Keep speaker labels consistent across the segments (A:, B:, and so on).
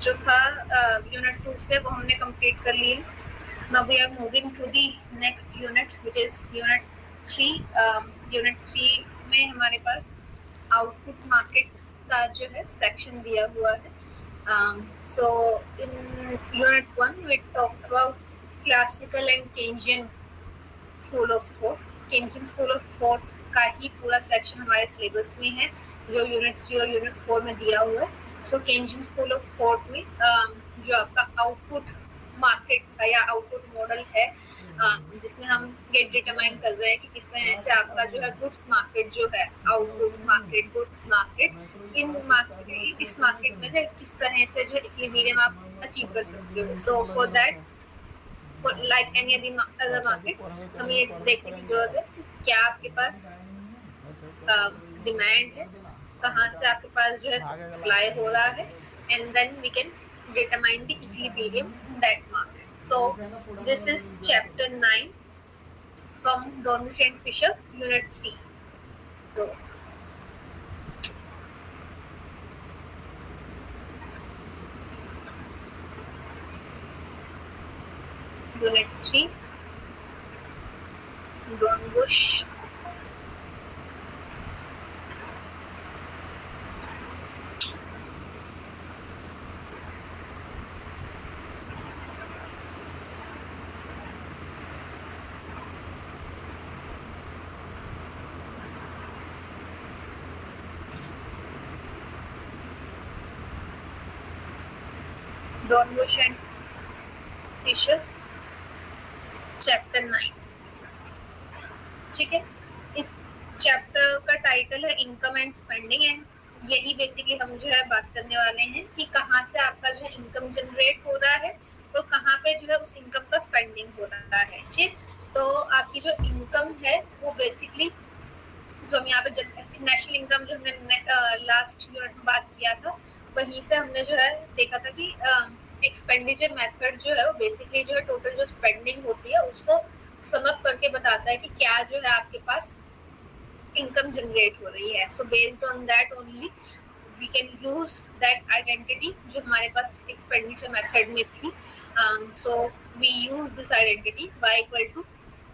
A: जो था यूनिट 2 से वो हमने कंप्लीट कर ली। Now we are moving to the next unit which is unit 3। Unit 3 में हमारे पास आउटपुट मार्केट का जो है सेक्शन दिया हुआ है। So in unit 1 we talked about classical and Keynesian school of thought. Keynesian school of thought का ही पूरा सेक्शन हमारे सिलेबस में है जो यूनिट 3 और यूनिट 4 में दिया हुआ है। सो केंजियन स्कूल ऑफ थॉट में जो आपका आउटपुट मार्केट था या आउटपुट मॉडल है, जिसमें हम ये डिटरमाइन कर रहे हैं कि किस तरह से आपका जो है गुड्स मार्केट जो है, आउटपुट मार्केट, गुड्स मार्केट, इस मार्केट में जो किस तरह से जो इक्विलिब्रियम आप अचीव कर सकते हो। So for that, like any other market, हमें ये देखने की जरूरत है कि क्या आपके पास डिमांड है, कहाँ से आपके पास जो है सप्लाई हो रहा है, and then we can determine the equilibrium in that market. So this is chapter 9 from Dornish and Fisher, unit 3. So unit 3, Dornish and Fisher, chapter 9। ठीक है, इस चैप्टर का टाइटल है इनकम एंड स्पेंडिंग, एंड यही basically हम जो है बात करने वाले हैं कि कहाँ से आपका जो है इनकम जनरेट हो रहा है और कहाँ पे जो है उस इनकम का स्पेंडिंग हो रहा है। ठीक, तो आपकी जो इनकम है वो बेसिकली जो हम यहाँ पे नेशनल इनकम जो हमने लास्ट यूनिट में बात किया था, वहीं से हमने जो है देखा था कि एक्सपेंडिचर मेथड जो है वो बेसिकली जो है टोटल जो स्पेंडिंग होती है उसको सम अप करके बताता है कि क्या जो है आपके पास इनकम जनरेट हो रही है। So based on that only we can use that identity जो हमारे पास एक्सपेंडिचर मेथड में थी। So we use this identity y equal to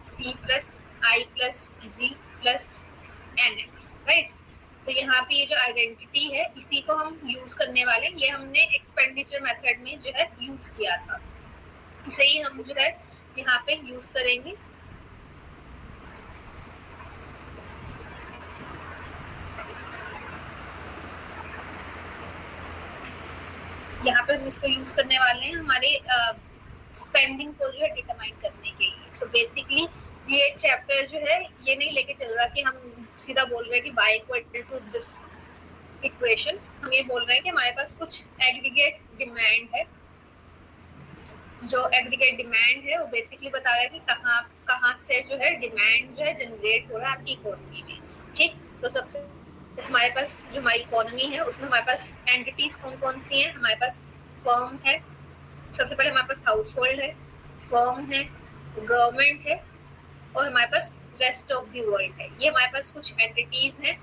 A: c plus I plus G plus nx, right. तो यहाँ पे ये जो आइडेंटिटी है इसी को हम यूज करने वाले, ये हमने एक्सपेंडिचर मेथड में जो है यूज किया था, इसे ही हम जो है यहाँ पे यूज करेंगे। यहाँ पे हम इसको यूज करने वाले हैं हमारे स्पेंडिंग को जो है डिटरमाइन करने के लिए। सो बेसिकली ये चैप्टर जो है ये नहीं लेके चल रहा कि हम सीधा बोल रहे हैं कि y equal to this equation, हम ये बोल रहे हैं कि हमारे पास कुछ एग्रीगेट डिमांड है। जो एग्रीगेट डिमांड है वो बेसिकली बता रहा है कि कहाँ से जो है डिमांड जो है जनरेट हो रहा है आपकी इकोनॉमी में। ठीक, तो सबसे हमारे पास जो हमारी इकोनॉमी है उसमें हमारे पास एंटिटीज कौन कौन सी हैं। हमारे पास फर्म है, सबसे पहले हमारे पास हाउस होल्ड है, फर्म है, गवर्नमेंट है और हमारे पास रेस्ट ऑफ द वर्ल्ड है। ये हमारे पास कुछ एंटिटीज हैं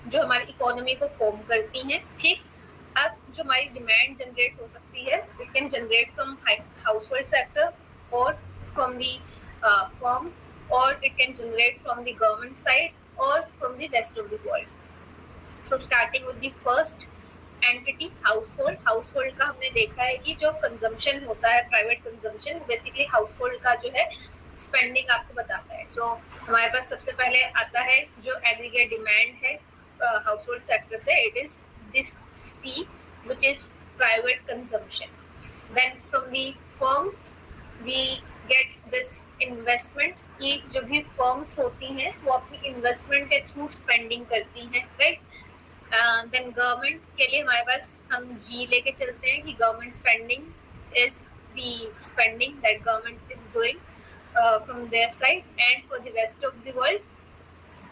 A: जो हमारी इकोनॉमी को फॉर्म करती हैं। ठीक, अब जो हमारी डिमांड जनरेट हो सकती है it can generate from household sector और फ्रॉम दी फर्म्स, और it can generate from the government side और from the rest of the world. So starting with the first entity household. Household का हमने देखा है कि जो consumption होता है, प्राइवेट कंजम्पशन, बेसिकली हाउसहोल्ड का जो है स्पेंडिंग आपको बताता है। सो हमारे पास सबसे पहले आता है जो एग्रीगेट डिमांड है हाउसहोल्ड सेक्टर से, it is this C which is private consumption. Then from the firms we get this investment, कि जो भी फर्म्स होती हैं वो अपनी इन्वेस्टमेंट के थ्रू स्पेंडिंग करती हैं, राइट। देन गवर्नमेंट के लिए हमारे पास हम जी लेके चलते हैं कि government spending is the spending that government is doing from their side, and for the rest of the world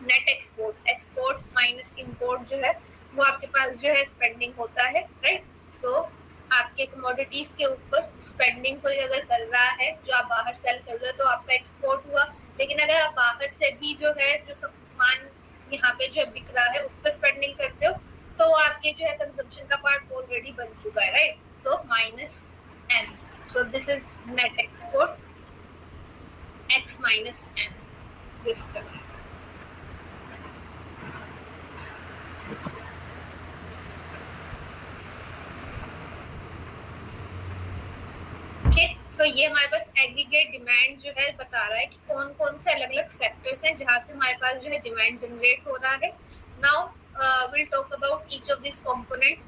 A: net export, export minus import जो है वो आपके पास जो है स्पेंडिंग होता है, राइट। सो आपके कमोडिटीज के ऊपर स्पेंडिंग कोई अगर कर रहा है, जो आप बाहर सेल कर रहे हो तो आपका एक्सपोर्ट हुआ। लेकिन अगर आप बाहर से भी जो है जो सामान यहाँ पे जो बिक रहा है उस पर स्पेंडिंग करते हो तो आपके जो है कंजम्पशन का पार्ट ऑलरेडी बन चुका है, right. So this is net export x minus n, this term. सो ये हमारे पास एग्रीगेट डिमांड जो है बता रहा है कि कौन कौन से अलग अलग सेक्टर्स हैं जहां से हमारे पास जो है डिमांड जनरेट हो रहा है. Now will talk about each of this component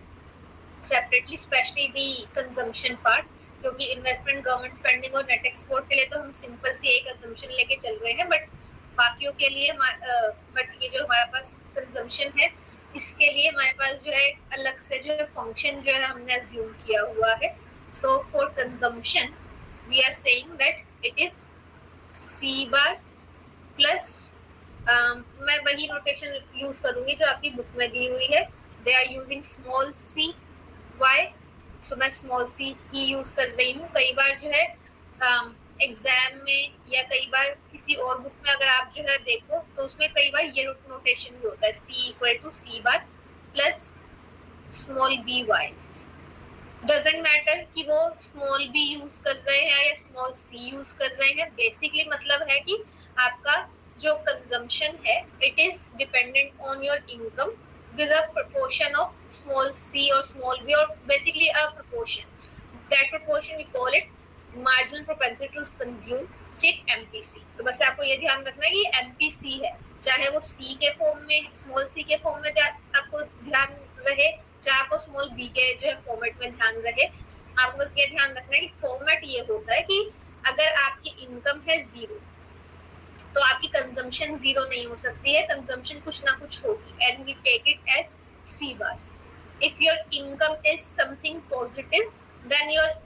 A: separately, specially the consumption part, क्योंकि इन्वेस्टमेंट, गवर्नमेंट स्पेंडिंग और नेट एक्सपोर्ट के लिए तो हम सिंपल सी एक असम्पशन लेके चल रहे हैं, बट बाकियों के लिए बट ये जो हमारे पास कंजम्पशन है इसके लिए हमारे पास जो है अलग से जो है फंक्शन जो है हमने अज्यूम किया हुआ है. So for consumption we are saying that it is C bar plus मैं वही नोटेशन यूज करूंगी जो आपकी बुक में दी हुई है. they are using small c y, so मैं small c ही यूज कर रही हूँ. कई बार जो है एग्जाम में या कई बार किसी और बुक में अगर आप जो है देखो तो उसमें कई बार ये नोटेशन भी होता है c equal to c bar plus small b y. Doesn't matter कि वो स्मॉल बी यूज कर रहे हैं या स्मॉल सी यूज कर रहे हैं. बेसिकली मतलब है कि आपका जो कंजम्पशन है it is dependent on your income with a proportion of small C और स्मॉल बी, और basically a proportion. That proportion we call it marginal propensity to consume, ठीक, एमपीसी. तो बस आपको ये ध्यान रखना है कि एमपीसी है, चाहे वो सी के फॉर्म में, स्मॉल सी के फॉर्म में आपको ध्यान रहे, चाहे आपको स्मॉल बी के जो है फॉर्मेट में ध्यान रहे. आपको बस ये ध्यान रखना है कि फॉर्मेट ये होता है कि अगर आपकी इनकम है जीरो तो आपकी कंजम्पशन जीरो नहीं हो सकती है, कंजम्पशन कुछ ना कुछ होगी. And we take it as C bar. If your income is something positive then your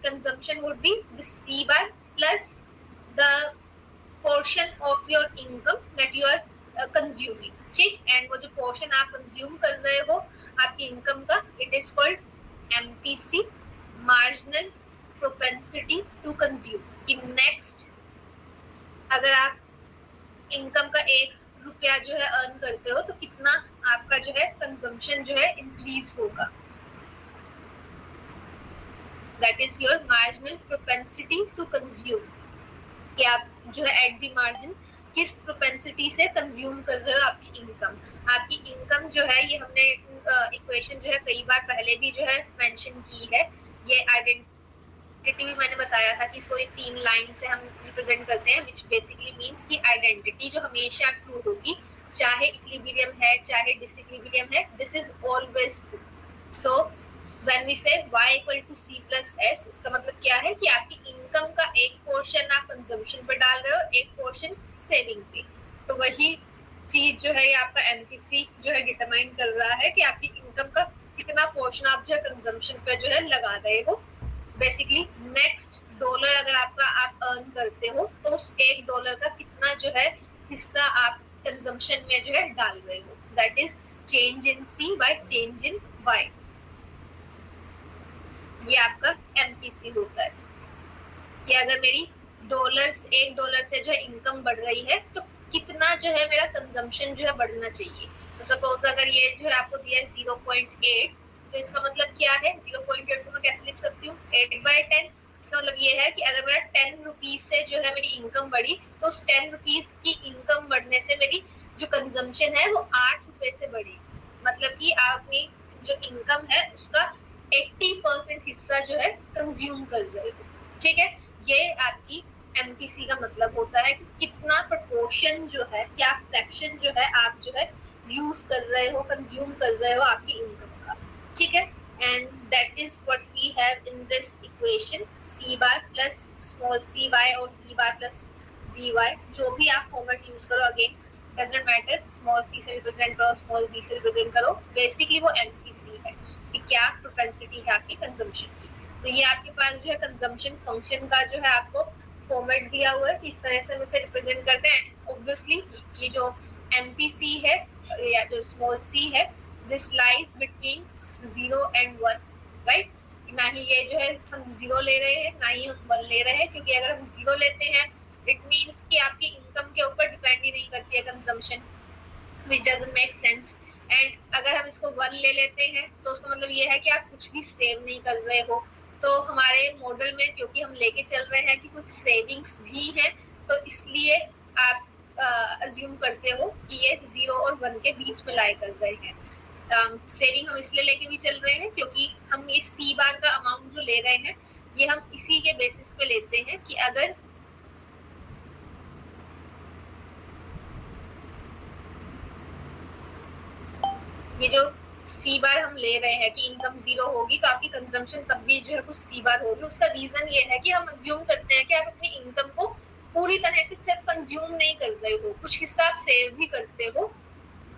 A: consumption would be the C bar plus the portion of your income that you are consuming, ठीक. And वो जो portion आप consume कर रहे हो आपकी income का, it is called MPC, marginal propensity to consume. कि नेक्स्ट अगर आप इनकम का 1 रुपया जो है अर्न करते हो तो कितना आपका जो है कंजम्पशन जो है इंक्रीज होगा. That is your marginal propensity to consume, कि आप जो है एट द मार्जिन किस प्रोपेंसिटी से कंज्यूम कर रहे हो आपकी इनकम. आपकी इनकम जो है ये हमने इक्वेशन जो है कई बार पहले भी जो है मेंशन की है. ये आइडेंटिटी भी मैंने बताया था कि इसको 3 लाइन से हम रिप्रेजेंट करते हैं, विच बेसिकली मीन्स कि आइडेंटिटी जो हमेशा ट्रू होगी, चाहे इक्विलिब्रियम है चाहे डिसइक्विलिब्रियम है, this is always true. So when we say y equal to c plus s, इसका मतलब क्या है कि आपकी इनकम का एक पोर्शन आप कंजम्पशन पे डाल रहे हो, एक पोर्शन सेविंग पे. तो वही चीज जो है आपका एमपीसी जो है डिटरमाइन कर रहा है कि आपकी इनकम का कितना पोर्शन आप जो है कंजम्पशन पे जो है लगा रहे हो. बेसिकली नेक्स्ट डॉलर अगर आपका आप अर्न करते हो तो उस $1 का कितना जो है हिस्सा आप कंजम्पशन में जो है डाल रहे हो. That is change in C by change in Y. ये आपका एमपीसी होता है कि अगर मेरी $1 से जो है इनकम बढ़ रही है तो कितना जो है मेरा कंजम्पशन जो है बढ़ना चाहिए. तो सपोज अगर ये जो है आपको दिया है 0.8, तो इसका मतलब क्या है, 0.8 को मैं कैसे लिख सकती हूँ, 8/10. इसका मतलब ये है कि अगर मेरा 10 रुपीज से जो है मेरी इनकम बढ़ी तो उस 10 रुपीज की इनकम बढ़ने से मेरी जो कंजम्पशन है वो 8 रुपए से बढ़ी. मतलब कि आप अपनी जो इनकम है उसका 80% हिस्सा जो है कंज्यूम कर रहे हो, ठीक है. ये आपकी एमपीसी का मतलब होता है कि कितना प्रोपोर्शन जो है, क्या फ्रैक्शन जो है आप जो है यूज कर रहे हो, कंज्यूम कर रहे हो आपकी इनकम का, ठीक है. And that is what we have in this equation, C bar plus small C Y और C bar plus B Y. जो भी आप फॉर्मेट यूज करो, again doesn't matter, small C से रिप्रेजेंट करो, स्मॉल बी से रिप्रेजेंट करो, basically वो एमपीसी है कि क्या प्रोपेंसिटी है आपकी कंजम्पशन की. तो ये आपके पास जो है कंजम्पशन फंक्शन का जो है आपको फॉर्मेट दिया हुआ है, किस तरह से हम इसे रिप्रेजेंट करते हैं. ऑब्वियसली ये जो एमपीसी है या जो स्मॉल सी है, this lies between 0 and 1, right. ना ही ये जो है हम 0 ले रहे हैं ना ही हम 1 ले रहे हैं, क्योंकि अगर हम 0 लेते हैं इट मीन्स कि आपकी इनकम के ऊपर डिपेंड ही नहीं करती है consumption, which doesn't make sense. And अगर हम इसको 1 ले लेते हैं तो उसका मतलब ये है कि आप कुछ भी सेव नहीं कर रहे हो. तो हमारे मॉडल में क्योंकि हम लेके चल रहे हैं कि कुछ सेविंग्स भी हैं, तो इसलिए आप अज्यूम करते हो कि ये 0 और 1 के बीच में लाई कर रहे हैं। सेविंग हम इसलिए लेके भी चल रहे हैं क्योंकि हम ये सी बार का अमाउंट जो ले रहे हैं ये हम इसी के बेसिस पे लेते हैं कि अगर ये जो सी बार हम ले रहे हैं कि इनकम 0 होगी तो आपकी कंजम्पशन तब भी जो है कुछ सी बार होगी। उसका रीजन ये है कि हम अज्यूम करते हैं कि आप अपनी इनकम को पूरी तरह से सिर्फ कंज्यूम नहीं कर रहे हो, कुछ हिस्सा आप सेव भी करते हो।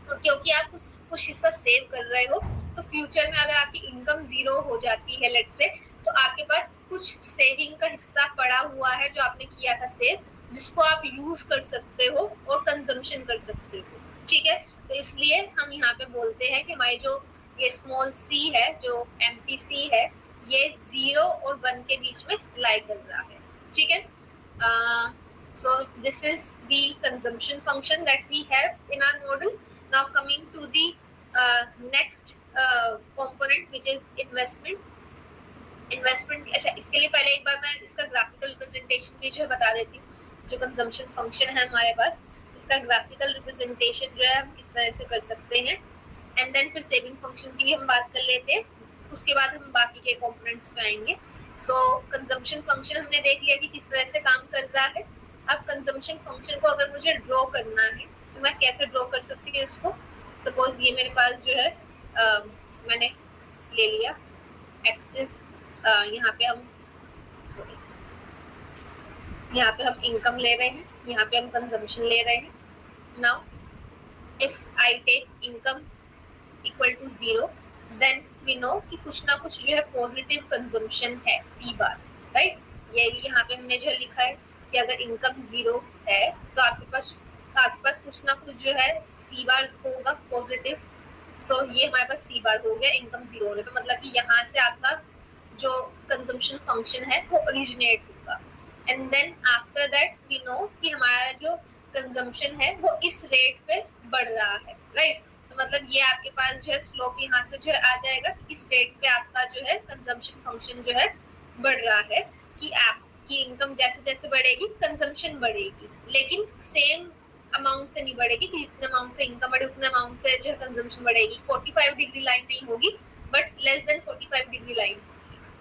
A: और क्योंकि आप कुछ हिस्सा सेव कर रहे हो तो फ्यूचर में अगर आपकी इनकम 0 हो जाती है लेट्स से, तो आपके पास कुछ सेविंग का हिस्सा पड़ा हुआ है जो आपने किया था सेव, जिसको आप यूज कर सकते हो और कंजम्पशन कर सकते हो। ठीक है, तो इसलिए हम यहाँ पे बोलते हैं कि हमारी जो ये स्मॉल सी है, जो एमपीसी है, ये 0 और 1 के बीच में लाई कर रहा है। ठीक है, so this is the consumption function that we have in our model. Now coming to the next component which is investment. अच्छा, इसके लिए पहले एक बार मैं इसका ग्राफिकल रिप्रेजेंटेशन भी जो है बता देती हूँ। जो कंजम्पशन फंक्शन है हमारे पास, इसका ग्राफिकल रिप्रेजेंटेशन जो है हम इस तरह से कर सकते हैं। एंड देन फिर सेविंग फंक्शन की भी हम बात कर लेते हैं, उसके बाद हम बाकी के कंपोनेंट्स पे आएंगे। सो कंजम्पशन फंक्शन हमने देख लिया कि किस तरह से काम कर रहा है। अब कंजम्पशन फंक्शन को अगर मुझे ड्रॉ करना है तो मैं कैसे ड्रॉ कर सकती हूँ इसको। सपोज ये मेरे पास जो है मैंने ले लिया एक्सिस, यहाँ पे हम इनकम ले रहे हैं, यहाँ पे हम कंजम्पशन ले रहे हैं। Now if I take income equal to 0 then we know कि कुछ ना कुछ जो है पॉजिटिव कंजम्पशन है सी बार, राइट। ये भी यहाँ पे हमने जो है लिखा है कि अगर इनकम 0 है तो आपके पास कुछ ना कुछ जो है सी बार होगा पॉजिटिव। सो ये हमारे पास सी बार हो गया इनकम 0 होने पे, मतलब कि यहाँ से आपका जो कंजम्पशन फंक्शन है वो ओरिजिनेट होगा। And then after that we know कि हमारा जो कंजम्पशन है वो इस रेट पे बढ़ रहा है, राइट। तो मतलब ये आपके पास जो है स्लोप यहाँ से जो है आ जाएगा, इस रेट पे आपका जो है कंजम्पशन फंक्शन जो है बढ़ रहा है कि आपकी इनकम जैसे जैसे बढ़ेगी कंजम्पशन बढ़ेगी, लेकिन सेम अमाउंट से नहीं बढ़ेगी कि जितने अमाउंट से इनकम बढ़े उतने अमाउंट से जो है कंजम्पशन बढ़ेगी। 45 डिग्री लाइन नहीं होगी but less than 45 degree line.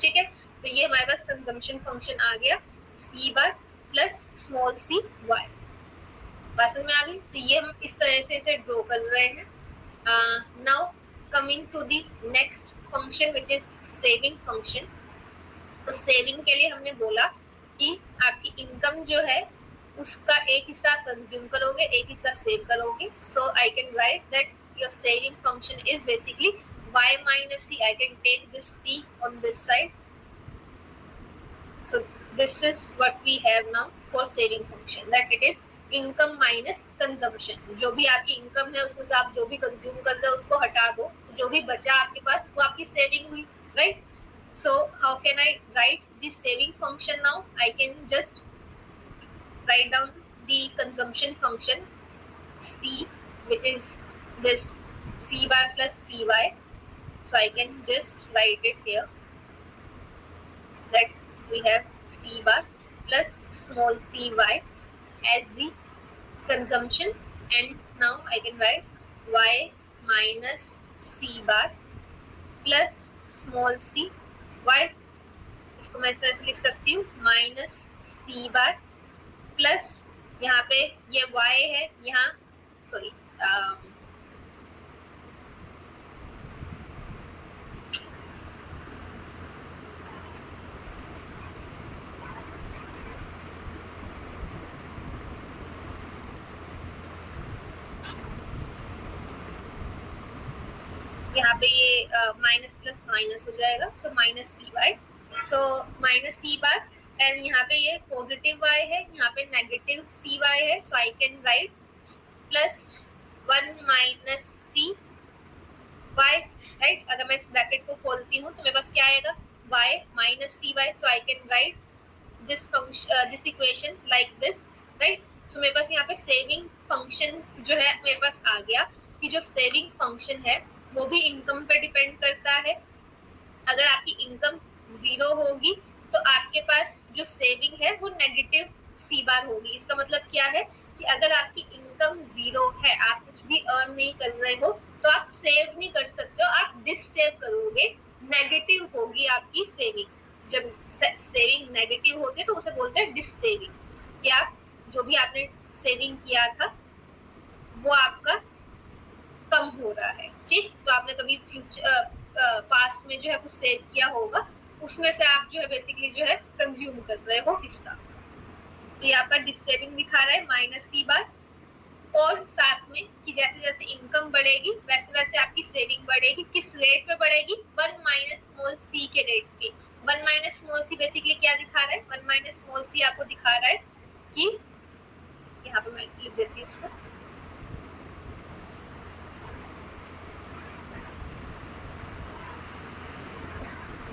A: ठीक है, तो ये हमारे पास कंजम्पशन फंक्शन आ गया सी bar plus small C Y. बात समझ में आ गई। तो ये हम इस तरह से इसे ड्रॉ कर रहे हैं। Now coming to the next function which is saving function. तो सेविंग के लिए हमने बोला कि आपकी इनकम जो है उसका एक हिस्सा कंज्यूम करोगे, एक हिस्सा सेव करोगे। So I can write that your saving function is basically y minus c. I can take this c on this side. So this is what we have now for saving function, that it is income minus consumption. जो भी आपकी income है उसमें से आप जो भी consume कर रहे हो उसको हटा दो, तो जो भी बचा आपके पास वो आपकी सेविंग हुई, right. So how can I write this saving function now? I can just write down the consumption function c, which is this c bar plus cy. So I can just write it here that we have c bar plus small cy as the consumption, and now I can write y minus c bar plus small c y. इसको मैं इस तरह से लिख सकती हूँ minus c bar plus यहाँ पे ये y है, यहाँ सॉरी यहाँ पे ये माइनस प्लस माइनस हो जाएगा। So minus C Y, so minus C bar, and यहाँ पे ये पॉजिटिव y है, यहाँ पे नेगेटिव सी वाई है। So I can write plus 1 minus C Y, right. अगर मैं इस ब्रैकेट को खोलती हूँ तो मेरे पास क्या आएगा y minus C Y. So I can write this function this equation like this, right. So मेरे पास यहाँ पे सेविंग फंक्शन जो है मेरे पास आ गया कि जो सेविंग फंक्शन है वो भी इनकम पे डिपेंड करता है। अगर आपकी इनकम जीरो होगी तो आपके पास जो सेविंग है वो नेगेटिव सी बार होगी। इसका मतलब क्या है कि अगर आपकी इनकम जीरो है, आप कुछ भी अर्न नहीं कर रहे हो, तो आप सेव नहीं कर सकते हो, आप डिससेव करोगे, नेगेटिव होगी आपकी सेविंग। जब सेविंग नेगेटिव होती है तो उसे बोलते हैं डिससेविंग, कि आप जो भी आपने सेविंग किया था वो आपका कम हो रहा है। ठीक, तो आपने कभी फ्यूचर पास्ट में जो है कुछ सेव किया होगा, उसमें से आप जो है बेसिकली जो है कंज्यूम कर रहे हो हिस्सा। तो यहाँ पर डिससेविंग दिखा रहा है माइनस सी बार, और साथ में कि जैसे जैसे इनकम बढ़ेगी वैसे वैसे आपकी सेविंग बढ़ेगी। किस रेट पे बढ़ेगी? 1 माइनस स्मॉल सी के रेट पे। 1 माइनस स्मॉल सी बेसिकली क्या दिखा रहा है? 1 माइनस स्मॉल सी आपको दिखा रहा है कि यहाँ पे मैं लिख देती हूँ इसको,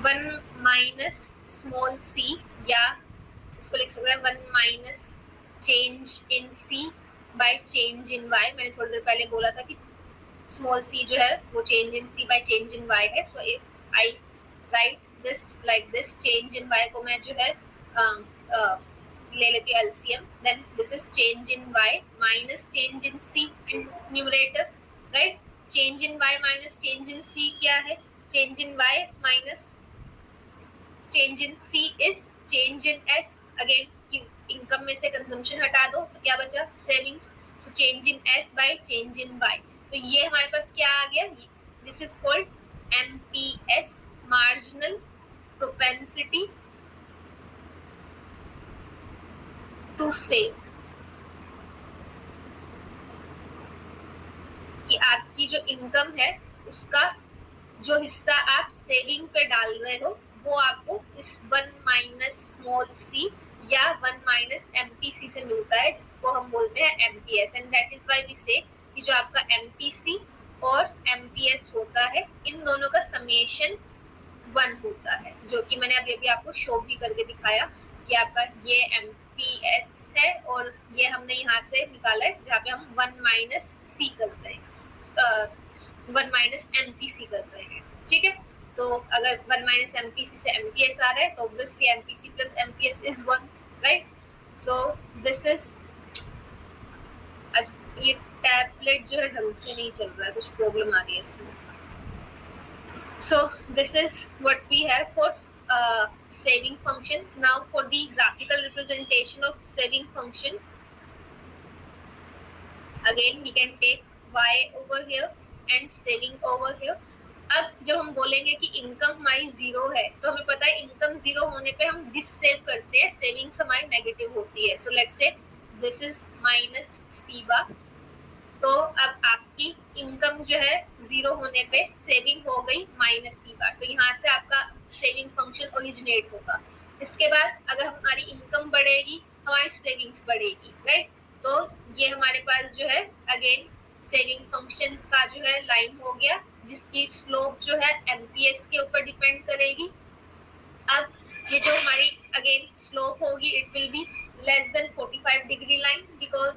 A: 1 माइनस स्मॉल सी, या इसको लिख सकते हैं 1 minus change in C by change in Y. मैंने थोड़ी देर पहले बोला था कि स्मॉल सी जो है वो change in C by change in Y है। So if I write this like this, change in Y को मैं जो है ले लेती हूँ LCM, then this is change in Y minus change in C in numerator, right. Change in Y minus change in C क्या है? Change in Y minus change in C is change in S. Again income में से consumption हटा दो तो क्या बचा? Savings. So change in S by change in Y. तो ये हमारे पास क्या आ गया? This is called MPS, marginal propensity to save. कि आपकी जो इनकम है उसका जो हिस्सा आप सेविंग पे डाल रहे हो वो आपको इस 1 माइनस स्मॉल सी या 1 माइनस एमपीसी से मिलता है, जिसको हम बोलते हैं MPS. And that is why we say कि जो आपका एमपीसी और एमपीएस होता है, इन दोनों का समेशन 1 होता है, जो कि मैंने अभी अभी आपको शो भी करके दिखाया कि आपका ये एमपीएस है और ये हमने यहाँ से निकाला है जहाँ पे हम 1 माइनस सी करते हैं, 1 माइनस एमपीसी कर रहे हैं। ठीक है, तो अगर 1 माइनस एमपीसी से एमपीएस आ रहा है तो obviously MPC plus MPS is 1, right. So this is, आज ये टैबलेट जो है ढंग से नहीं चल रहा है, कुछ प्रॉब्लम आ रही है इसमें। So this is what we have for saving function. Now for the graphical representation of saving function, again we can take y over here and saving over here. अब जब हम बोलेंगे कि इनकम हमारी जीरो है तो हमें पता है इनकम जीरो होने पे हम डिससेव करते हैं, सेविंग्स हमारी नेगेटिव होती है। So let's say this is minus C bar. तो अब आपकी इनकम जो है जीरो होने पे सेविंग हो गई माइनस सी बार, तो यहाँ से आपका सेविंग फंक्शन ओरिजिनेट होगा। इसके बाद अगर हमारी इनकम बढ़ेगी हमारी सेविंग्स बढ़ेगी, राइट। तो ये हमारे पास जो है अगेन सेविंग फंक्शन का जो है लाइन हो गया, जिसकी स्लोप जो है एमपीएस के ऊपर डिपेंड करेगी। अब ये जो हमारी अगेन स्लोप होगी it will be less than 45 degree line because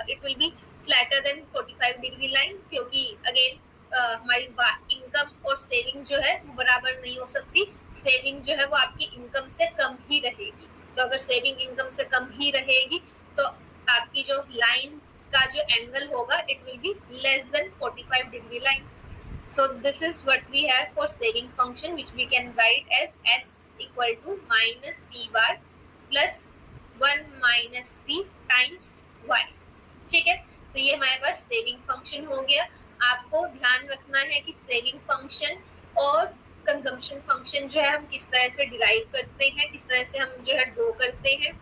A: it will be flatter than 45 degree line, क्योंकि अगेन हमारी इनकम और सेविंग जो है वो बराबर नहीं हो सकती। सेविंग जो है वो आपकी इनकम से कम ही रहेगी, तो अगर सेविंग इनकम से कम ही रहेगी तो आपकी जो लाइन का जो एंगल होगा it will be less than 45 degree line. So this is what we have for saving function, which we can write as s equal to minus c bar plus 1 minus c times y। ठीक है, तो ये हमारे पास saving function हो गया। आपको ध्यान रखना है कि सेविंग फंक्शन और कंजम्पशन फंक्शन जो है हम किस तरह से डिराइव करते हैं, किस तरह से हम जो है ड्रॉ करते हैं,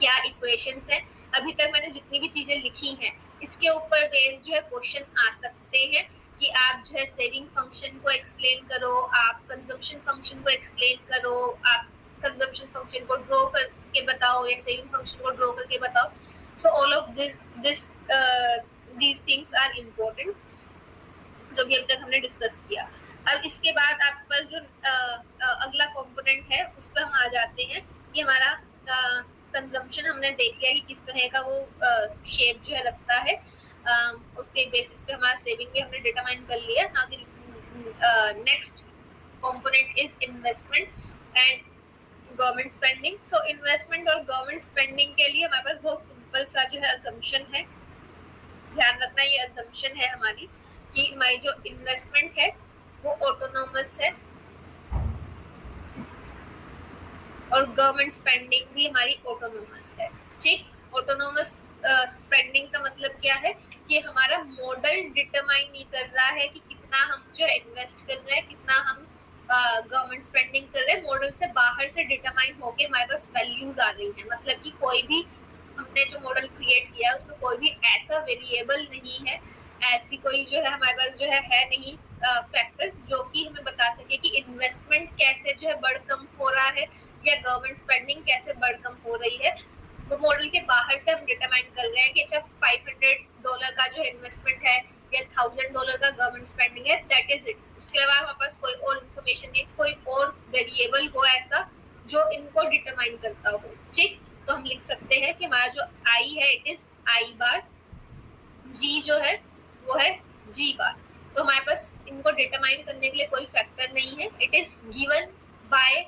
A: क्या इक्वेशंस है। अभी तक मैंने जितनी भी चीजें लिखी हैं इसके ऊपर बेस्ड जो है क्वेश्चन आ सकते हैं कि आप जो है सेविंग फंक्शन को एक्सप्लेन करो, आप कंजम्पशन फंक्शन को एक्सप्लेन करो, आप कंजम्पशन फंक्शन को ड्रॉ करके बताओ या सेविंग फंक्शन को ड्रॉ करके बताओ। So all of these things are important, जो भी अभी तक हमने डिस्कस किया। अब इसके बाद आपके पास जो अगला कंपोनेंट है उस पर हम आ जाते हैं कि हमारा कंजम्पशन हमने देख लिया कि किस तरह का वो शेप जो है लगता है, उसके बेसिस पे हमारा सेविंग भी हमने डिटरमाइन कर लिया। Now next component is investment and government spending. So investment और गवर्नमेंट स्पेंडिंग के लिए हमारे पास बहुत सिंपल सा जो है अजम्पशन है, ध्यान रखना ये अजम्पशन है हमारी कि हमारी जो इन्वेस्टमेंट है वो ऑटोनोमस है और गवर्नमेंट स्पेंडिंग भी हमारी ऑटोनोमस है। ठीक, ऑटोनोमस स्पेंडिंग का मतलब क्या है कि हमारा मॉडल डिटरमाइन नहीं कर रहा है कि कितना हम जो है इन्वेस्ट कर रहे हैं, कितना हम गवर्नमेंट स्पेंडिंग कर रहे हैं, मॉडल से बाहर से डिटरमाइन होके हमारे पास वैल्यूज आ गई हैं। मतलब कि कोई भी हमने जो मॉडल क्रिएट किया है उसमें कोई भी ऐसा वेरिएबल नहीं है, ऐसी कोई जो है हमारे पास जो है नहीं फैक्टर जो कि हमें बता सके कि इन्वेस्टमेंट कैसे जो है बढ़ कम हो रहा है या गवर्नमेंट स्पेंडिंग कैसे बढ़ कम हो रही है। वो मॉडल के बाहर से हम डिटरमाइन कर रहे हैं कि अच्छा $500 का जो इन्वेस्टमेंट है या $1000 का गवर्नमेंट स्पेंडिंग है, दैट इज इट। उसके अलावा हमारे पास कोई और इन्फॉर्मेशन नहीं, कोई और वेरिएबल हो ऐसा जो इनको डिटरमाइन करता हो। ठीक, तो हम लिख सकते हैं कि हमारा जो आई है इट इज आई बार, जी जो है वो है जी बार। तो हमारे पास इनको डिटरमाइन करने के लिए कोई फैक्टर नहीं है, it is given by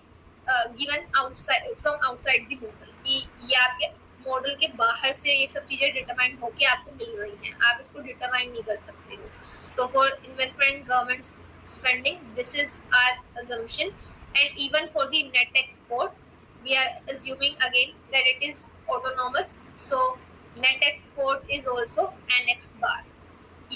A: given outside from outside the model, कि ये आपके मॉडल के बाहर से ये सब चीजें डिटरमाइन होके आपको मिल रही हैं, आप इसको डिटरमाइन नहीं कर सकते हो। So for investment government spending, this is our assumption, and even for the net export we are assuming again that it is autonomous, so net export is also nx bar।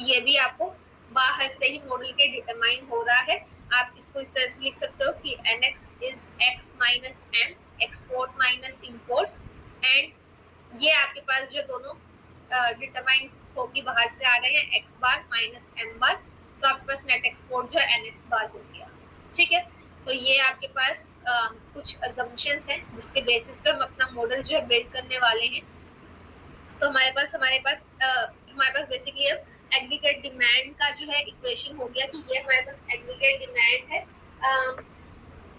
A: ये भी आपको बाहर से ही model के determine हो रहा है। आप इसको इस तरह से लिख सकते हो कि nx is x minus m, export minus imports, and ये आपके पास जो दोनों डिटरमाइन होगी बाहर से आ रहे हैं x बार माइनस m बार, तो आपके पास नेट एक्सपोर्ट जो है nx बार हो गया। ठीक है, तो ये आपके पास कुछ अजम्पशंस हैं जिसके बेसिस पे हम अपना मॉडल जो है बिल्ड करने वाले हैं। तो हमारे पास बेसिकली अब एग्रीगेट डिमांड का जो है इक्वेशन हो गया कि ये हमारे पास एग्रीगेट डिमांड है,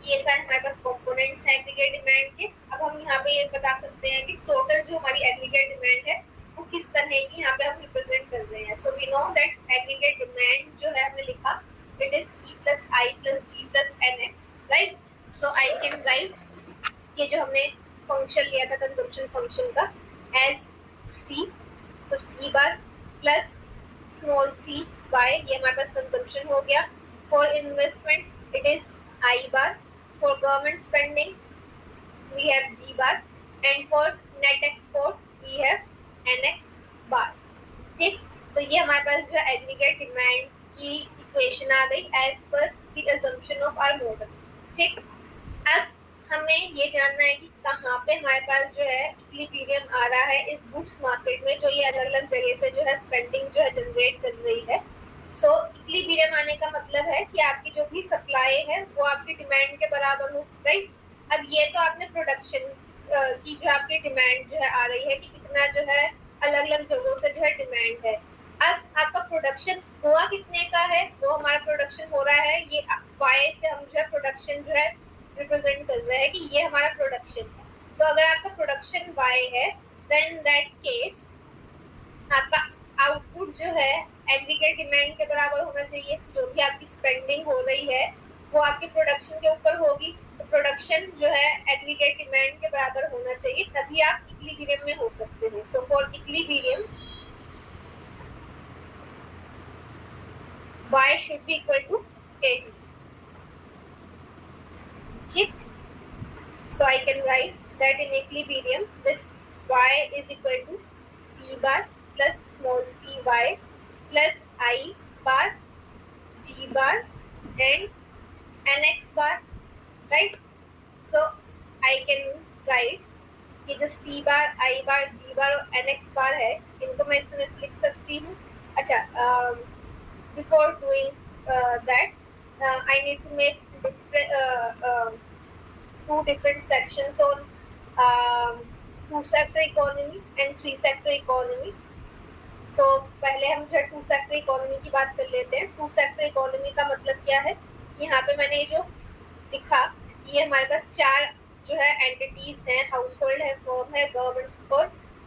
A: ये सारे हमारे पास कंपोनेंट्स हैं एग्रीगेट डिमांड के। अब हम यहाँ पे ये बता सकते हैं कि टोटल जो हमारी एग्रीगेट डिमांड है वो किस तरह की यहाँ पे हम रिप्रेजेंट कर रहे हैं। So we know that aggregate demand जो है हमने लिखा it is C plus I plus G plus NX, right. So I can write ये जो हमने फंक्शन लिया था कंजम्पशन फंक्शन का एज C, तो C bar plus small c by, ये हमारे पास कंजम्पशन हो गया। For investment it is I bar, for government spending we have G bar, and for net export we have NX bar। ठीक, तो ये हमारे पास जो एग्रीगेट डिमांड की इक्वेशन आ गई as per the assumption of our model. ठीक, अब हमें ये जानना है कि कहाँ पे हमारे पास जो है इक्विलिब्रियम आ रहा है इस गुड्स मार्केट में, जो ये अलग अलग जगह से जो है स्पेंडिंग जो है जनरेट कर रही है। सो इक्विलिब्रियम आने का मतलब है कि आपकी जो भी सप्लाई है वो आपकी डिमांड के बराबर हो, राइट। अब ये तो आपने प्रोडक्शन की जो आपकी डिमांड जो है आ रही है कि कितना जो है अलग अलग जगहों से जो है डिमांड है। अब आपका प्रोडक्शन हुआ कितने का है, वो हमारा प्रोडक्शन हो रहा है, ये वाई से हम जो है प्रोडक्शन जो है रिप्रेजेंट कर रहे हैं कि ये हमारा प्रोडक्शन है। तो अगर आपका प्रोडक्शन वाई है देन दैट केस आपका आउटपुट जो है एग्रीगेट डिमांड के बराबर होना चाहिए। जो भी आपकी स्पेंडिंग हो रही है वो आपकी प्रोडक्शन के ऊपर होगी, तो प्रोडक्शन जो है एग्रीगेट डिमांड के बराबर होना चाहिए, तभी आप इक्विलिब्रियम में हो सकते हैं। So for equilibrium y should be equal to AD। ठीक, so I can write that in equilibrium this y is equal to C bar plus small c y plus I bar G bar and NX bar, right। so I can write कि जो C bar I bar G बार और NX बार है इनको मैं इस तरह से लिख सकती हूँ। अच्छा, before doing that I need to make two different sections on two sector economy and three sector economy। तो पहले हम जो टू सेक्टर इकोनॉमी की बात कर लेते हैं। टू सेक्टर इकोनॉमी का मतलब क्या है, यहाँ पे मैंने जो लिखा ये हमारे पास चार जो है एंटिटीज हैं, हाउस होल्ड है, फर्म है, गवर्नमेंट और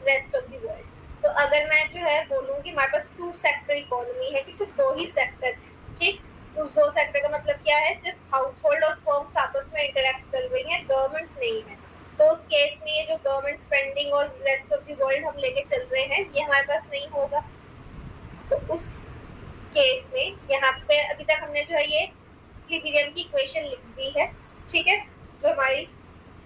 A: रेस्ट ऑफ द वर्ल्ड। तो अगर मैं जो है बोलूँ कि हमारे पास टू सेक्टर इकोनॉमी है कि सिर्फ दो ही सेक्टर है, ठीक, उस दो सेक्टर का मतलब क्या है, सिर्फ हाउस होल्ड और फर्म्स आपस में इंटरेक्ट कर रही हैं, गवर्नमेंट नहीं है। तो उस केस में ये जो गवर्नमेंट स्पेंडिंग और रेस्ट ऑफ द वर्ल्ड हम लेके चल रहे हैं, ये हमारे पास नहीं होगा। तो उस केस में यहाँ पे अभी तक हमने जो है ये इक्विलिब्रियम की इक्वेशन लिख दी है, ठीक है, जो हमारी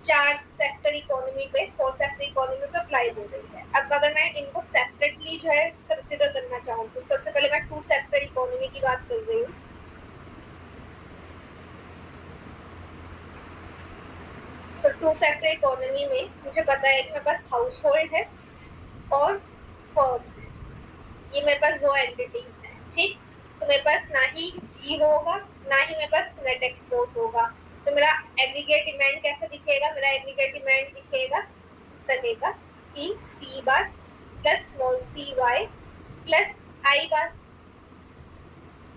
A: 4 सेक्टर इकोनॉमी पे, 4 सेक्टर इकोनॉमी पे अप्लाई हो रही है। अब अगर मैं इनको सेपरेटली जो है कंसिडर करना चाहूँ, तो सबसे पहले मैं 2 सेक्टर इकोनॉमी की बात कर रही हूँ। सो 2 सेक्टर इकोनॉमी में मुझे पता है कि मेरे पास हाउस होल्ड है और फर्म है, ये मेरे पास दो एंटिटीज हैं, ठीक। तो मेरे पास ना ही जी होगा, ना ही मेरे पास नेट एक्सपोर्ट होगा। तो मेरा एग्रीगेट डिमांड कैसे दिखेगा, मेरा एग्रीगेट डिमांड दिखेगा इस तरह का कि C bar plus small C Y plus I bar,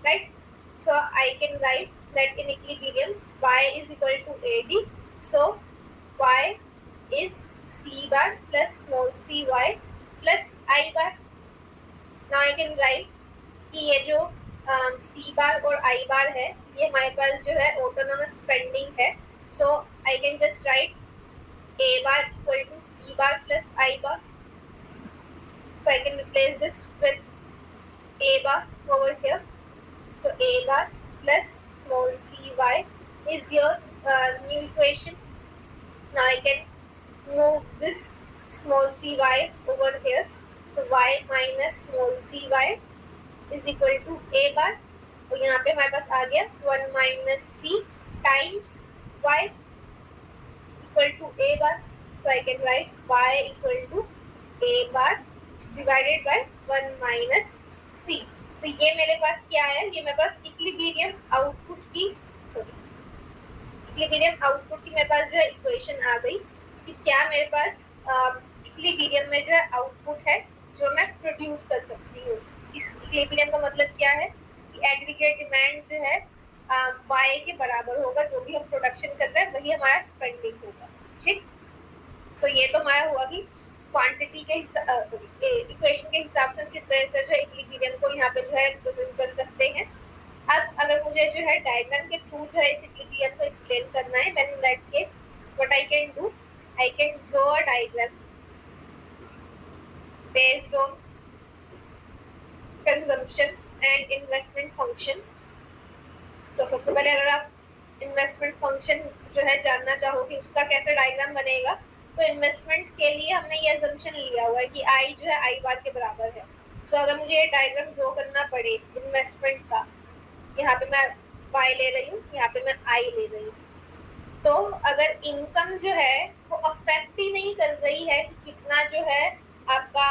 A: right? So I can write that in equilibrium y is equal to AD. So y is C bar plus small cy plus I bar. Now I can write कि ये जो C बार और I बार है, ये हमारे पास जो है ऑटोनोमस स्पेंडिंग है. So I can just write A bar equal to C bar plus I bar. So I can replace this with A bar over here. So A bar plus small cy is your new equation. Now I can move this small cy over here. So y minus small cy is equal to A bar. और यहाँ पे हमारे पास आ गया 1 minus c times y equal to A bar. So I can write y equal to A bar divided by 1 minus c. तो ये मेरे पास क्या है, ये मेरे पास इक्विलिब्रियम आउटपुट की इक्विलिब्रियम आउटपुट की मेरे पास जो है इक्वेशन आ गई कि क्या मेरे पास इक्विलिब्रियम में जो है आउटपुट है जो मैं प्रोड्यूस कर सकती हूँ। इस इक्विलिब्रियम का मतलब क्या है कि एग्रीगेट डिमांड जो है y के बराबर होगा, जो भी हम प्रोडक्शन कर रहे हैं वही हमारा स्पेंडिंग होगा, ठीक। सो ये तो हमारा हुआ कि क्वांटिटी के इक्वेशन के हिसाब से हम किस तरह से जो है इक्विलिब्रियम को यहाँ पे जो है रिप्रेजेंट कर सकते हैं। अब अगर मुझे जो है डायग्राम के थ्रू जो है इस इक्विलिब्रियम को एक्सप्लेन करना है, then in that case what I can do, I can draw a diagram based on consumption and investment function. तो सबसे पहले अगर आप इन्वेस्टमेंट फंक्शन जो है जानना चाहो कि उसका कैसे डायग्राम बनेगा, तो इन्वेस्टमेंट के लिए हमने ये अजम्पशन लिया हुआ है कि आई जो है आई बार के बराबर है। सो अगर मुझे ये डायग्राम ड्रॉ करना पड़े इन्वेस्टमेंट का, यहाँ पे मैं y ले रही हूँ, यहाँ पे मैं I ले रही हूँ, तो अगर इनकम जो है वो अफेक्ट ही नहीं कर रही है कि कितना जो है आपका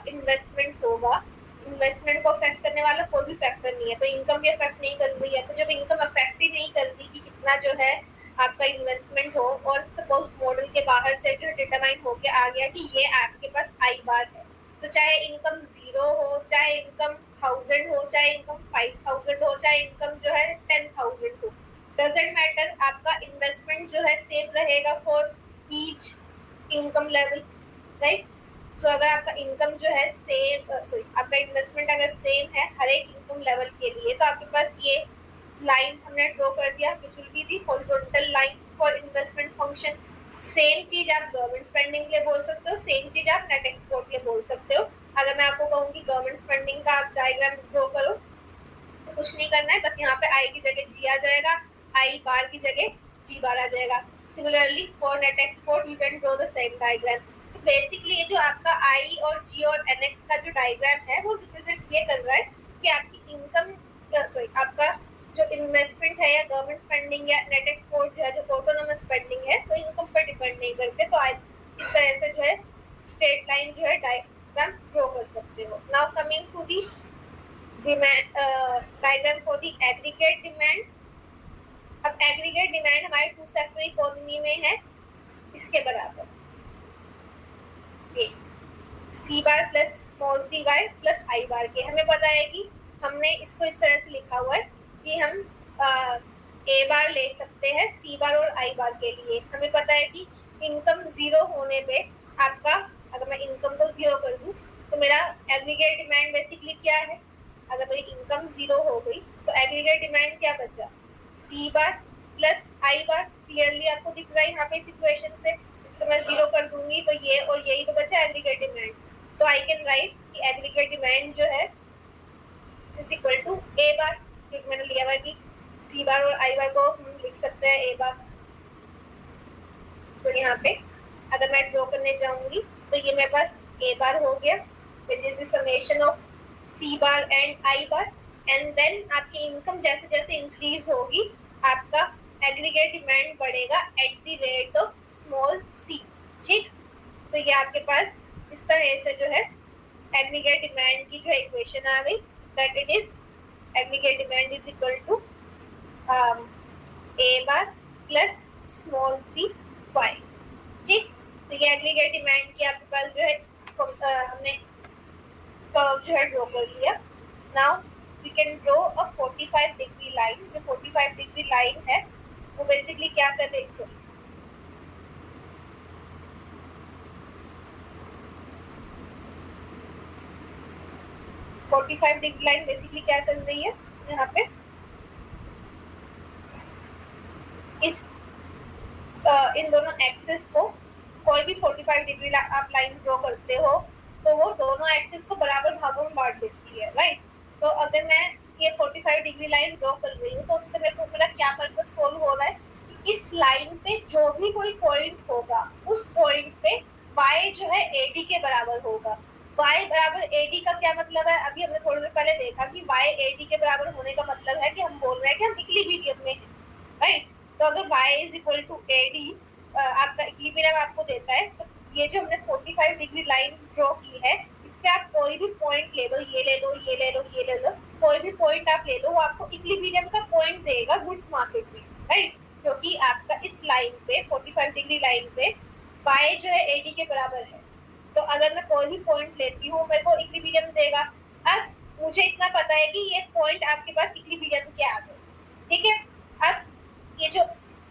A: इन्वेस्टमेंट होगा, इन्वेस्टमेंट को अफेक्ट करने वाला कोई भी फैक्टर नहीं है, तो इनकम भी अफेक्ट नहीं कर रही है। तो जब इनकम अफेक्ट ही नहीं कर रही कि कितना जो है आपका इन्वेस्टमेंट हो, और सपोज मॉडल के बाहर से जो डिटरमाइन होके आ गया कि ये आपके पास आई बार है, तो चाहे इनकम 0 हो, चाहे इनकम 1000 हो, चाहे इनकम 5000 हो, चाहे इनकम जो है 10,000 हो, डजेंट मैटर, आपका इन्वेस्टमेंट जो है सेम रहेगा for each income level, right. So अगर आपका इनकम जो है सेम, आपका इन्वेस्टमेंट अगर सेम है हर एक इनकम लेवल के लिए, तो आपके पास ये लाइन हमने ड्रॉ कर दिया विच will be the horizontal line for investment function. Same चीज आप गवर्नमेंट स्पेंडिंग के लिए बोल सकते हो, सेम चीज आप नेट एक्सपोर्ट के लिए बोल सकते हो। अगर मैं आपको कहूँ कि गवर्नमेंट स्पेंडिंग का आप डायग्राम ड्रॉ करो, तो कुछ नहीं करना है, बस यहाँ पे आई की जगह जी आ जाएगा, आई बार की जगह जी बार आ जाएगा। Similarly for net export you can draw the same diagram. तो बेसिकली ये जो आपका आई और जी और एनएक्स का जो डायग्राम है वो रिप्रेजेंट ये कर रहा है कि आपकी इनकम आपका जो इन्वेस्टमेंट है या गवर्नमेंट स्पेंडिंग या नेट एक्सपोर्ट जो है, जो ऑटोनोमस स्पेंडिंग है, तो इनकम पर डिपेंड नहीं करते। तो आप इस तरह से जो है स्ट्रेट लाइन जो है डायग्राम ड्रॉ कर सकते हो। Now coming to the diagram for the aggregate demand. अब एग्रीगेट डिमांड हमारे 2 सेक्टर इकोनॉमी में है इसके बराबर, ये C bar plus small C Y plus I bar के। हमें पता है कि हमने इसको इस तरह से लिखा हुआ है कि हम ए बार ले सकते हैं सी बार और आई बार के लिए। हमें पता है कि इनकम 0 होने पे आपका, अगर मैं इनकम को 0 कर दूं तो मेरा एग्रीगेट डिमांड बेसिकली क्या है, अगर मेरी इनकम 0 हो गई तो एग्रीगेट डिमांड क्या बचा, सी bar plus I bar. Clearly आपको दिख रहा है यहाँ पे इस इक्वेशन से, इसको मैं 0 कर दूंगी तो ये और यही तो बचा एग्रीगेट डिमांड। तो आई कैन राइट कि एग्रीगेट डिमांड जो है इज इक्वल टू ए बार, क्योंकि मैंने लिया हुआ कि सी बार और आई बार को हम लिख सकते हैं ए बार। तो यहाँ पे अगर मैं ड्रॉ करने जाऊंगी तो ये मेरे पास ए बार हो गया, which is the summation of C bar and I bar. And then आपकी इनकम जैसे जैसे इंक्रीज होगी आपका एग्रीगेट डिमांड बढ़ेगा at the rate of small C. ठीक, तो ये आपके पास इस तरह से जो है एग्रीगेट डिमांड की जो इक्वेशन आ गई, that it is aggregate demand is equal to A bar plus small C Y. ठीक, तो ये एग्रीगेट डिमांड की आपके पास जो है हमने कर्व जो है ड्रॉ कर लिया। Now we can draw a 45 degree line. जो 45 डिग्री लाइन है वो बेसिकली क्या कर रही है, 45 डिग्री लाइन बेसिकली क्या कर रही है, यहाँ पे इस इन दोनों एक्सिस को कोई भी 45 डिग्री आप लाइन ड्रॉ करते हो तो वो दोनों एक्सिस को बराबर भागों में बांट देती है, राइट। तो अगर मैं ये 45 डिग्री लाइन ड्रॉ कर रही हूँ तो उससे मेरे को मेरा क्या पर्पस सोल्व हो रहा है कि इस लाइन पे जो भी कोई पॉइंट होगा उस पॉइंट पे y जो है AD के बराबर होगा। y बराबर AD का क्या मतलब है, अभी हमने थोड़ी देर पहले देखा कि y AD के बराबर होने का मतलब है कि हम बोल रहे हैं कि हम इक्विलिब्रियम में हैं, राइट। तो अगर y is equal to AD आपका इक्विलिब्रियम आपको देता है, तो ये जो हमने 45 डिग्री लाइन ड्रॉ की है इस पे आप कोई भी पॉइंट ले लो, ये ले लो, ये ले लो, ये ले लो, कोई भी पॉइंट आप ले लो, वो आपको इक्विलिब्रियम का पॉइंट देगा गुड्स मार्केट में, राइट। क्योंकि आपका इस लाइन पे 45 डिग्री लाइन पे y जो है AD के बराबर है, तो अगर मैं कोई भी पॉइंट लेती हूँ मेरे को इक्विलिब्रियम देगा। अब मुझे इतना पता है कि ये पॉइंट आपके पास इक्विलिब्रियम के आ गए, ठीक है। अब ये जो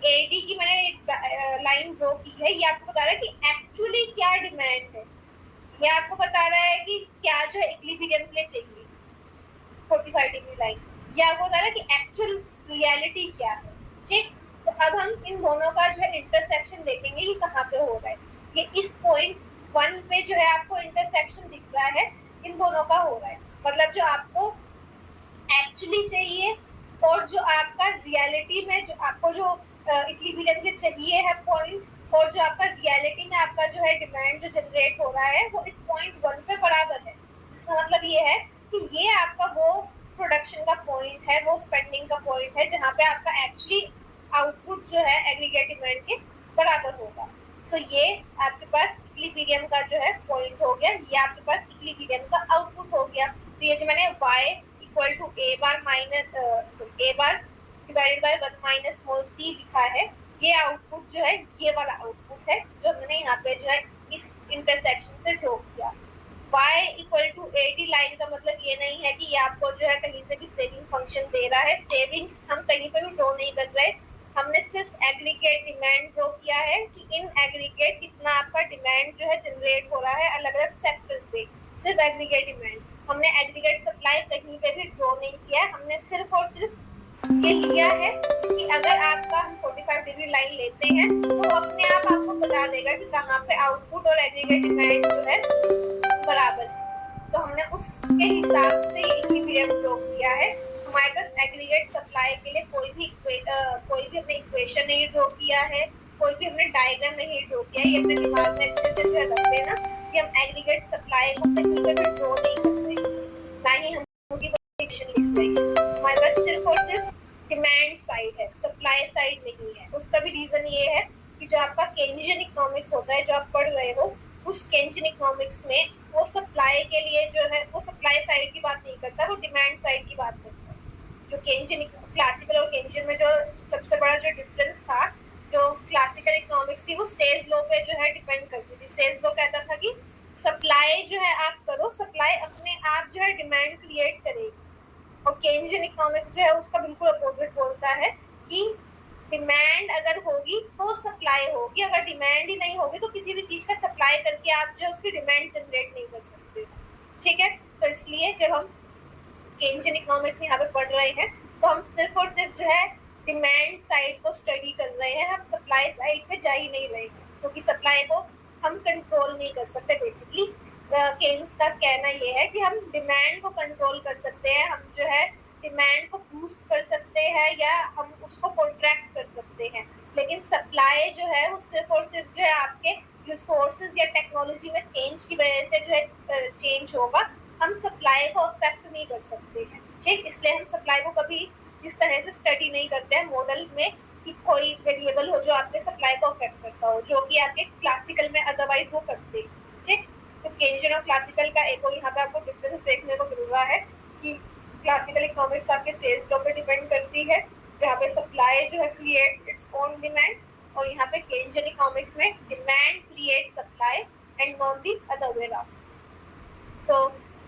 A: AD की मैंने लाइन ड्रॉ की है ये आपको बता रहा है कि एक्चुअली क्या डिमांड है, ये आपको बता रहा है कि क्या जो है इक्विलिब्रियम के लिए चाहिए 45 डिग्री लाइन, ये आपको बता रहा है कि एक्चुअल रियलिटी क्या है, ठीक। तो अब हम इन दोनों का जो है इंटरसेक्शन देखेंगे कि कहाँ पे हो रहा है। ये इस पॉइंट 1 पे जो है आपको इंटरसेक्शन दिख रहा है, इन दोनों का हो रहा है, मतलब जो आपको एक्चुअली चाहिए और जो आपका रियलिटी में जो आपको जो इक्विलिब्रियम के चाहिए है पॉइंट और जो आपका रियलिटी में आपका जो है डिमांड जो जनरेट हो रहा है वो इस पॉइंट 1 पे बराबर है। जिसका मतलब ये है कि ये आपका वो प्रोडक्शन का पॉइंट है, वो स्पेंडिंग का पॉइंट है जहाँ पे आपका एक्चुअली आउटपुट जो है एग्रीगेट डिमांड के बराबर होगा। सो ये आपके पास इक्विलिब्रियम का जो है पॉइंट हो गया, ये आपके पास इक्विलिब्रियम का आउटपुट हो गया। तो ये जो मैंने y equal to a bar minus a bar divided by 1 minus small c लिखा है, ये आउटपुट जो है ये वाला आउटपुट है जो हमने यहाँ पे जो है इस इंटरसेक्शन से ड्रॉ किया। y equal to AD line का मतलब ये नहीं है कि ये आपको जो है कहीं से भी सेविंग फंक्शन दे रहा है, सेविंग्स हम कहीं पे भी ड्रॉ नहीं कर रहे, हमने सिर्फ एग्रीगेट डिमांड ड्रॉ किया है कि इन एग्रीगेट कितना आपका डिमांड जो है जनरेट हो रहा है अलग अलग सेक्टर से, सिर्फ एग्रीगेट डिमांड। हमने एग्रीगेट सप्लाई कहीं पे भी ड्रॉ नहीं किया, हमने सिर्फ और सिर्फ ये लिया है कि अगर आपका हम 45 डिग्री लाइन लेते हैं तो अपने आप आपको बता देगा कि कहाँ पे आउटपुट और एग्रीगेट डिमांड जो है बराबर है। तो हमने उसके हिसाब से इक्विलिब्रियम ड्रॉ किया है। हमारे पास एग्रीगेट सप्लाई के लिए कोई भी हमने इक्वेशन नहीं ड्रॉ किया है, कोई भी हमने डायग्राम नहीं ड्रॉ किया है। ये अपने दिमाग में अच्छे से रख लेना कि हम एग्रीगेट सप्लाई को कहीं पे भी ड्रॉ नहीं कर रहे हैं, ना ही हम उसकी प्रेडिक्शन लिख रहे हैं। हमारे पास सिर्फ और सिर्फ डिमांड साइड है, सप्लाई साइड नहीं है। उसका भी रीजन ये है कि जो आपका केन्जियन इकोनॉमिक्स होता है जो आप पढ़ रहे हो, उस केन्जियन इकोनॉमिक्स में वो सप्लाई के लिए जो है वो सप्लाई साइड की बात नहीं करता, वो डिमांड साइड की बात करता है। जो केन्जियन क्लासिकल और केन्जियन में जो सबसे बड़ा जो डिफरेंस था, जो क्लासिकल इकोनॉमिक्स थी वो सेज लॉ पे जो है डिपेंड करती थी। सेज लॉ कहता था कि सप्लाई जो है आप करो, सप्लाई अपने आप जो है डिमांड क्रिएट करेगी। और केन्जियन इकोनॉमिक्स जो है उसका बिल्कुल अपोजिट बोलता है कि डिमांड अगर होगी तो सप्लाई होगी, अगर डिमांड ही नहीं होगी तो किसी भी चीज का सप्लाई करके आप जो उसकी डिमांड जनरेट नहीं कर सकते, ठीक है। तो इसलिए जब हम केन्जियन इकोनॉमिक्स यहाँ पे पढ़ रहे हैं, तो हम सिर्फ और सिर्फ जो है डिमांड साइड को स्टडी कर रहे हैं, हम सप्लाई साइड पे जा ही नहीं रहे हैं, क्योंकि सप्लाई को हम कंट्रोल नहीं कर सकते। बेसिकली केन्स का कहना ये है कि हम डिमांड को कंट्रोल कर सकते हैं, हम जो है डिमांड को बूस्ट कर सकते हैं या हम उसको कॉन्ट्रैक्ट कर सकते हैं, लेकिन सप्लाई जो है वो सिर्फ और सिर्फ जो है आपके रिसोर्सेज या टेक्नोलॉजी में चेंज की वजह से जो है चेंज होगा, हम सप्लाई को अफेक्ट नहीं कर सकते हैं। ठीक, इसलिए हम सप्लाई को कभी इस तरह से स्टडी नहीं करते हैं मॉडल में कि कोई वेरिएबल हो जो आपके सप्लाई को अफेक्ट करता हो, जो कि आपके क्लासिकल में अदरवाइज वो करते हैं। ठीक, तो केन्जियन और क्लासिकल का एक और यहाँ पे आपको डिफरेंस देखने को मिल रहा है कि क्लासिकल इकोनॉमिक्स आपके सेल्स लॉ पे डिपेंड करती है, जहाँ पे सप्लाई जो है क्रिएट्स इट्स ओन डिमांड, और यहाँ पे केन्जियन इकोनॉमिक्स में demand creates supply and not the other way around. So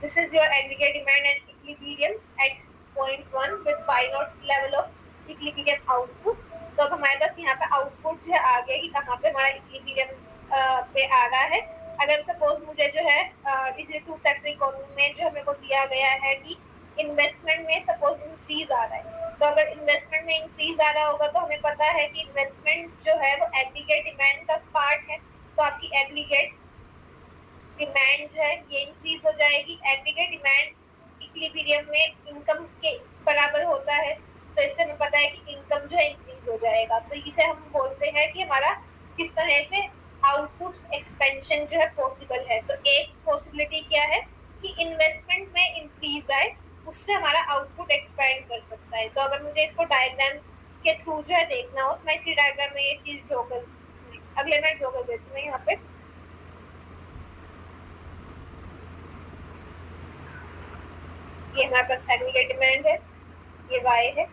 A: this is your aggregate demand and equilibrium at point 1 with y naught level of equilibrium output। तो अब हमारे पास यहाँ पे output जो है आ गया कि कहाँ पे हमारा इक्विलिब्रियम पे आ रहा है। अगर सपोज मुझे जो है इसी टू सेक्टर इकोनॉमी में जो मेरे को दिया गया है कि इन्वेस्टमेंट में सपोज इंक्रीज आ रहा है, तो अगर इन्वेस्टमेंट में इंक्रीज आ रहा होगा तो हमें पता है कि इन्वेस्टमेंट जो है वो एग्रीगेट डिमांड का पार्ट है, तो आपकी एग्रीगेट डिमांड जो है ये इंक्रीज हो जाएगी। एग्रीगेट डिमांड इक्विलिब्रियम में इनकम के बराबर होता है, तो इससे हमें पता है कि इनकम जो है इंक्रीज हो जाएगा। तो इसे हम बोलते हैं कि हमारा किस तरह से आउटपुट एक्सपेंशन जो है पॉसिबल है। तो एक पॉसिबिलिटी क्या है कि इन्वेस्टमेंट में इंक्रीज आए, उससे हमारा आउटपुट एक्सपेंड कर सकता है। तो अगर मुझे इसको डायग्राम के थ्रू जो है देखना हो तो मैं इसी डायग्राम में ये चीज ड्रॉ कर, अगले मैं ड्रॉ कर देती हूँ यहाँ पे। ये हमारे पास एग्रीगेट डिमांड है, ये वाई है,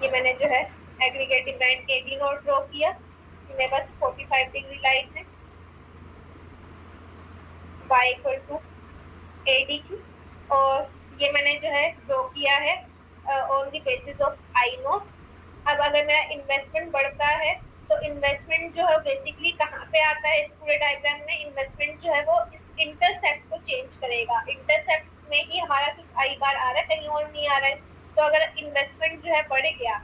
A: ये मैंने जो है एग्रीगेट डिमांड के डी नोट ड्रॉ किया, मेरे पास 45 डिग्री लाइन है, Y equal to A D की, और ये मैंने जो है ड्रॉ किया है on the basis of I naught. अब अगर मेरा इन्वेस्टमेंट बढ़ता है तो इन्वेस्टमेंट जो है बेसिकली कहाँ पे आता है इस पूरे डायग्राम में, इन्वेस्टमेंट जो है वो इस इंटरसेप्ट को चेंज करेगा। इंटरसेप्ट में ही हमारा सिर्फ आई बार आ रहा है, कहीं और नहीं आ रहा है। तो अगर इन्वेस्टमेंट जो है बढ़ गया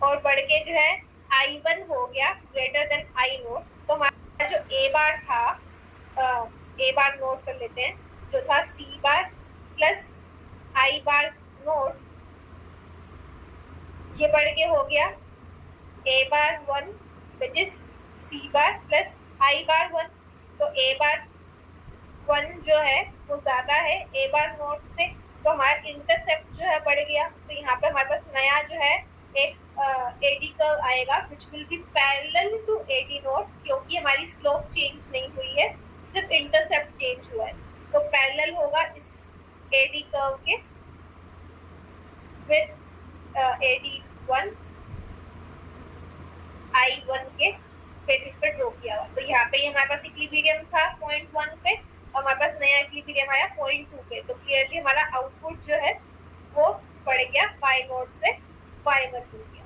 A: और बढ़ के जो है I1 हो गया ग्रेटर देन आई नोट, तो हमारा जो ए बार था, ए बार नोट कर लेते हैं, जो था सी bar plus I bar note, ये बढ़ के हो गया ए बार 1 which is C bar plus I बार 1। तो ए बार 1 जो है वो ज्यादा है ए बार नोट से, तो हमारा इंटरसेप्ट जो है बढ़ गया। तो यहाँ पे हमारे पास नया जो है एक एडी कर्व आएगा which will be parallel to AD naught, क्योंकि हमारी स्लोप चेंज नहीं हुई है, सिर्फ इंटरसेप्ट चेंज हुआ है। तो पैरेलल होगा इस एडी कर्व के विथ AD1 I1 के बेसिस पे ड्रॉ किया हुआ। तो यहाँ पे हमारे पास इक्विलिब्रियम था पॉइंट 1 पे और हमारे पास नया इक्विलिब्रियम आया पॉइंट 2 पे। तो क्लियरली हमारा आउटपुट जो है वो बढ़ गया y नोट से y1 हो गया।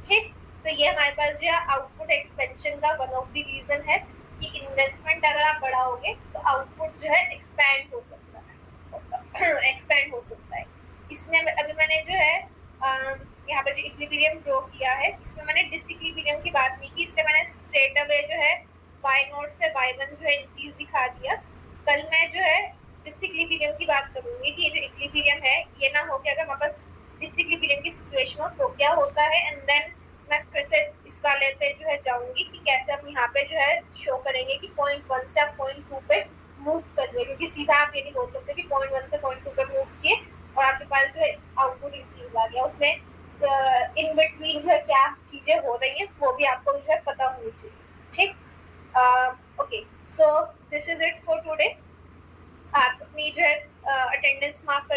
A: ठीक, तो ये हमारे पास जो है आउटपुट एक्सपेंशन का वन ऑफ द रीजन है कि इन्वेस्टमेंट अगर आप बढ़ाओगे तो आउटपुट जो है एक्सपैंड हो सकता है, एक्सपैंड हो सकता है। इसमें अभी मैंने जो है यहाँ पे जो इक्विलिब्रियम ड्रॉ किया है, इसमें मैंने डिसइक्विलिब्रियम की बात नहीं की, इसलिए मैंने स्ट्रेट अवे जो है y नोट से y1 जो है इंक्रीज दिखा दिया। कल मैं जो है डिसइक्विलिब्रियम की बात करूंगी कि ये जो इक्विलिब्रियम है ये ना हो कि अगर हमारे पास डिसइक्विलिब्रियम की सिचुएशन हो तो क्या होता है, एंड देन मैं फिर से इस वाले पे जो है जाऊंगी कि कैसे हम यहाँ पे जो है शो करेंगे कि पॉइंट 1 से आप पॉइंट 2 पे मूव कर रहे हैं, क्योंकि सीधा आप ये नहीं बोल सकते कि पॉइंट 1 से पॉइंट 2 पे मूव किए और आपके पास जो है आउटपुट इंक्रीज आ गया। उसमें इन बिटवीन जो है क्या चीजें हो रही हैं वो भी आपको जो है पता होनी चाहिए। ठीक, okay, so this is it for today. आप अपनी जो है अटेंडेंस मार्क कर